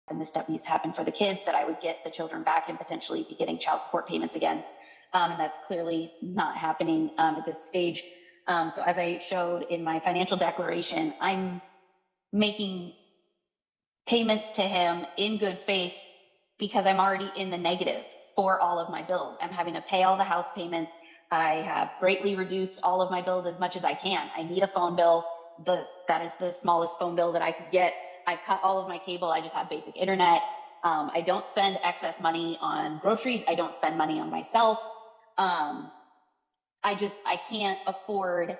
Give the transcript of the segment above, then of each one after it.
and the step needs to happen for the kids, that I would get the children back and potentially be getting child support payments again. And that's clearly not happening at this stage. So as I showed in my financial declaration, I'm making payments to him in good faith because I'm already in the negative for all of my bills. I'm having to pay all the house payments. I have greatly reduced all of my bills as much as I can. I need a phone bill. That is the smallest phone bill that I could get. I cut all of my cable. I just have basic internet. I don't spend excess money on groceries. I don't spend money on myself. I can't afford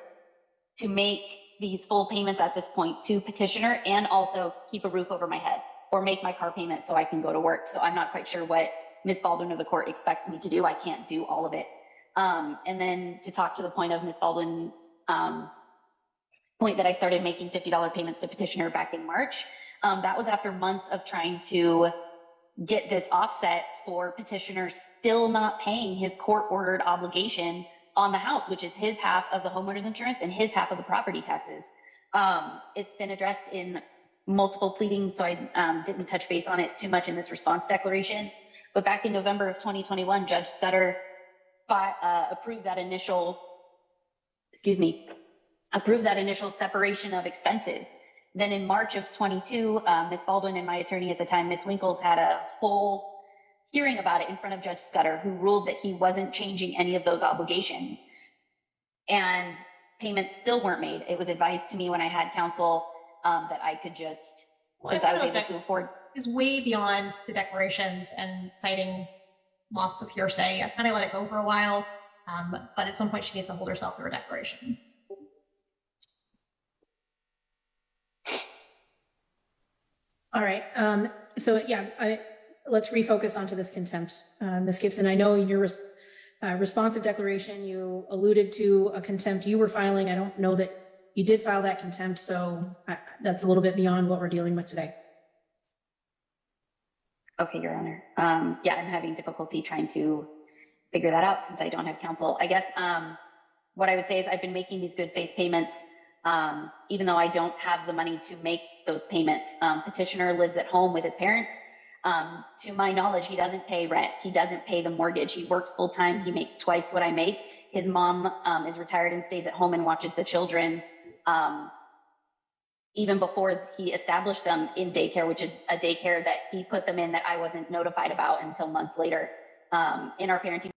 to make these full payments at this point to petitioner and also keep a roof over my head or make my car payment so I can go to work. So I'm not quite sure what Ms. Baldwin of the court expects me to do. I can't do all of it. And then to talk to the point of Ms. Baldwin's point that I started making $50 payments to petitioner back in March. That was after months of trying to get this offset for petitioner still not paying his court-ordered obligation on the house, which is his half of the homeowner's insurance and his half of the property taxes. It's been addressed in multiple pleadings, so I didn't touch base on it too much in this response declaration. But back in November of 2021, Judge Scudder approved that initial separation of expenses. Then in March of 22, Ms. Baldwin and my attorney at the time, Ms. Winkles, had a whole hearing about it in front of Judge Scudder, who ruled that he wasn't changing any of those obligations. And payments still weren't made. It was advised to me when I had counsel that I could just, since I was able to afford. Is way beyond the declarations and citing lots of hearsay. I kind of let it go for a while, but at some point she needs to hold herself to her declaration. All right. So yeah, let's refocus onto this contempt. Ms. Gibson, I know in your responsive declaration, you alluded to a contempt you were filing. I don't know that you did file that contempt, so that's a little bit beyond what we're dealing with today. Okay, Your Honor. Yeah, I'm having difficulty trying to figure that out since I don't have counsel. I guess what I would say is I've been making these good faith payments, even though I don't have the money to make those payments. Petitioner lives at home with his parents. To my knowledge, he doesn't pay rent. He doesn't pay the mortgage. He works full time. He makes twice what I make. His mom is retired and stays at home and watches the children. Even before he established them in daycare, which is a daycare that he put them in that I wasn't notified about until months later. In our parenting